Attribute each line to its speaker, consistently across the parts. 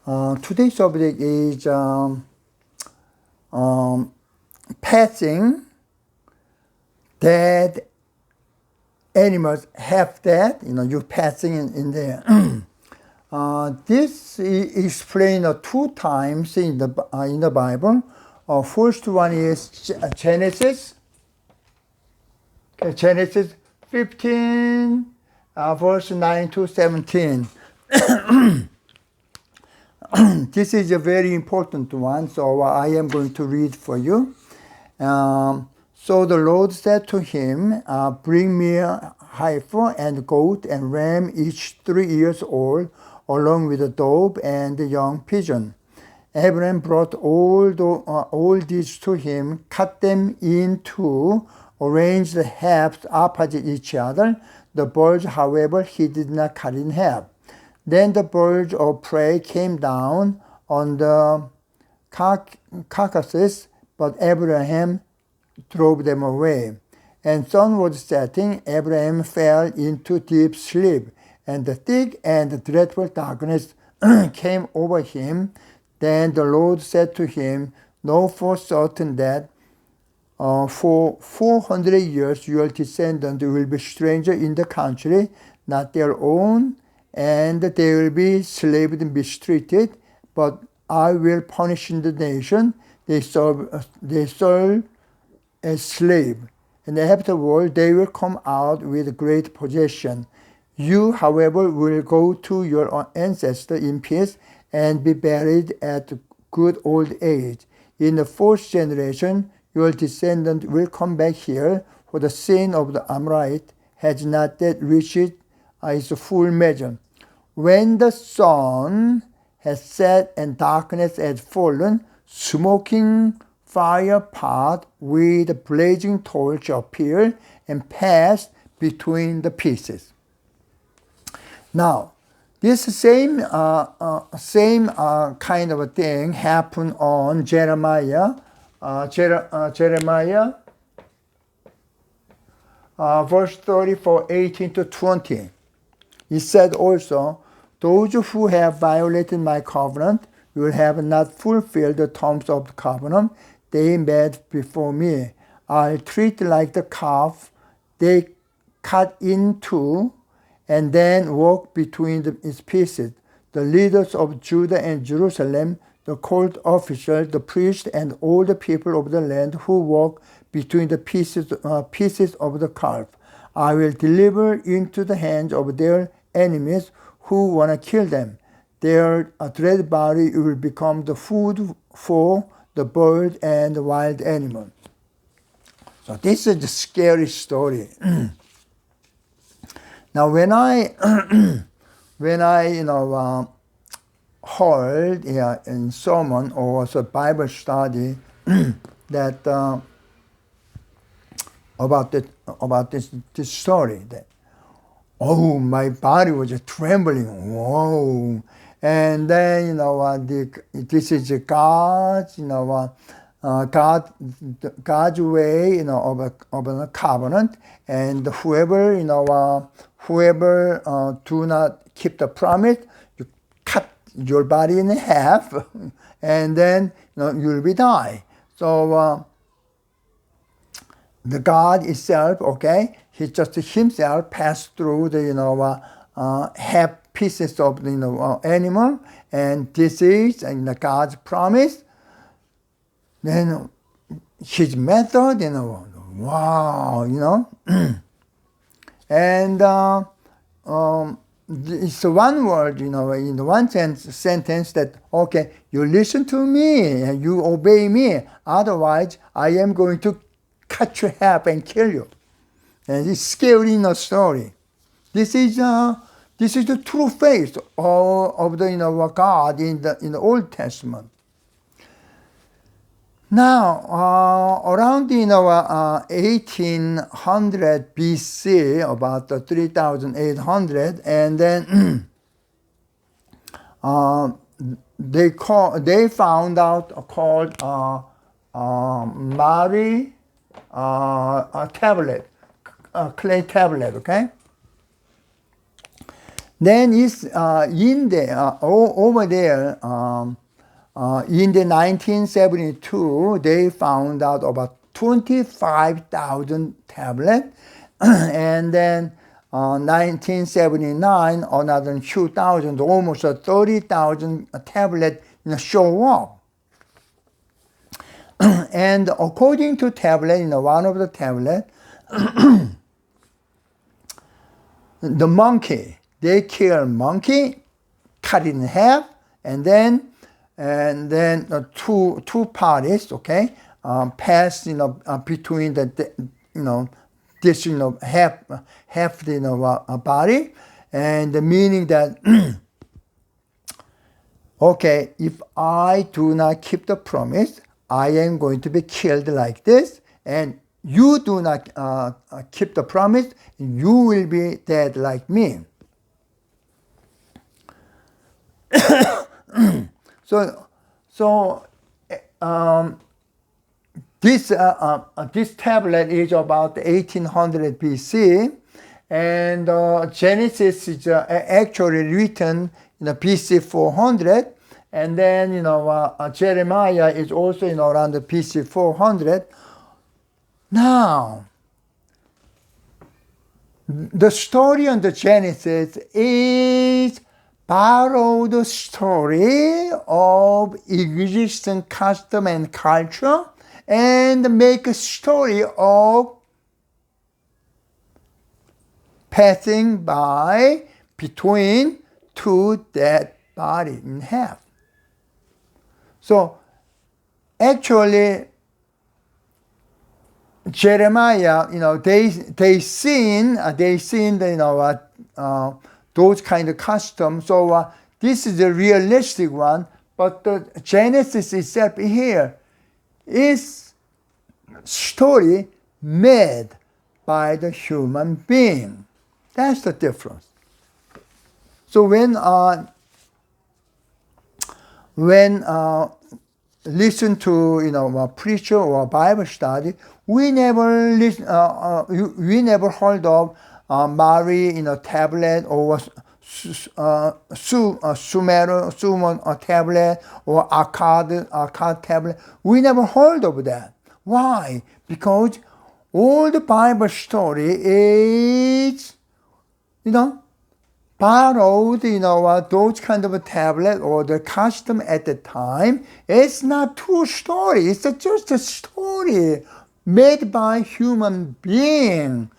Speaker 1: Today's subject is passing dead animals, half dead. You passing in there. This is explained 2 times in the Bible. First one is Genesis. Okay, Genesis 15, verse 9 to 17. This is a very important one, so I am going to read for you. So the Lord said to him, bring me a heifer and goat and ram, each 3 years old, along with a dove and a young pigeon. Abraham brought all these to him, cut them in two, arranged the halves opposite each other. The birds, however, he did not cut in half. Then the birds of prey came down on the carcasses, but Abraham drove them away. And sun was setting. Abraham fell into deep sleep, and the thick and dreadful darkness came over him. Then the Lord said to him, know for certain that for 400 years your descendants will be strangers in the country, not their own, and they will be slaves and mistreated, but I will punish the nation they serve as slave, and afterward they will come out with great possession. You, however, will go to your ancestor in peace and be buried at good old age. In the 4th generation, your descendant will come back here, for the sin of the Amorite has not yet reached its full measure. When the sun has set and darkness has fallen, smoking fire pot with a blazing torch appeared and passed between the pieces. Now, this same kind of a thing happened on Jeremiah. Jeremiah, verse 34, 18 to 20. He said also, those who have violated my covenant will have not fulfilled the terms of the covenant they made before me. I'll treat like the calf they cut in two and then walk between its pieces. The leaders of Judah and Jerusalem, the court officials, the priests, and all the people of the land who walk between the pieces of the calf, I will deliver into the hands of their enemies who want to kill them. Their dead body will become the food for the bird and the wild animal. So this is a scary story. Now, when I heard in sermon or also Bible study that about this story, that my body was trembling. Whoa! And then this is God's God's way of a covenant, and whoever do not keep the promise, you cut your body in half, and then you'll be die. So the God itself, he just himself passed through the half pieces of the animal, and this is God's promise. Then his method, wow, and it's one word, in one sentence that, you listen to me and you obey me, otherwise I am going to cut you half and kill you. And it's scary story. This is the true faith of the God in the Old Testament. Now, around 1800 BC, about 3800, and then they found out called Mari tablet, clay tablet. Then it's in the over there in the 1972 they found out about 25,000 tablets, and then 1979 another 2,000, almost 30,000 tablets show up. And according to tablet, one of the tablet, the monkey, they kill monkey, cut it in half, and then two parties, okay, pass between the this half the body, and the meaning that okay, if I do not keep the promise, I am going to be killed like this, and you do not keep the promise, you will be dead like me. This tablet is about 1800 BC, and Genesis is actually written in BC 400, and then Jeremiah is also around the BC 400. Now, the story on the Genesis is borrowed story of existing custom and culture, and make a story of passing by between two dead bodies in half. So actually, Jeremiah, they seen the those kind of customs. So this is a realistic one, but the Genesis itself here is story made by the human being. That's the difference. So when listen to a preacher or a Bible study, we never we never heard of Mari tablet, or Sumer tablet, or Akkad tablet. We never heard of that. Why? Because all the Bible story is borrowed, those kind of a tablet or the custom at the time. It's not true story. It's just a story made by human being.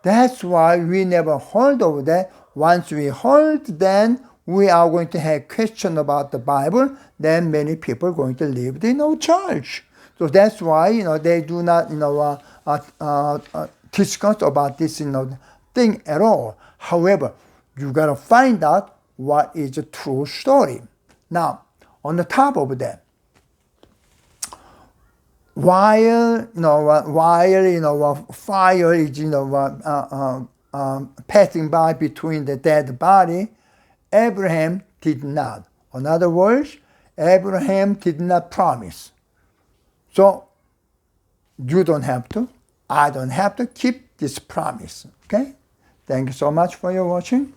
Speaker 1: That's why we never heard of that. Once we heard, then we are going to have question about the Bible. Then many people are going to leave the church. So that's why they do not discuss about this thing at all. However, you got to find out what is a true story. Now, on the top of that, while fire is passing by between the dead body, Abraham did not. In other words, Abraham did not promise. So you don't have to, I don't have to keep this promise. Okay? Thank you so much for your watching.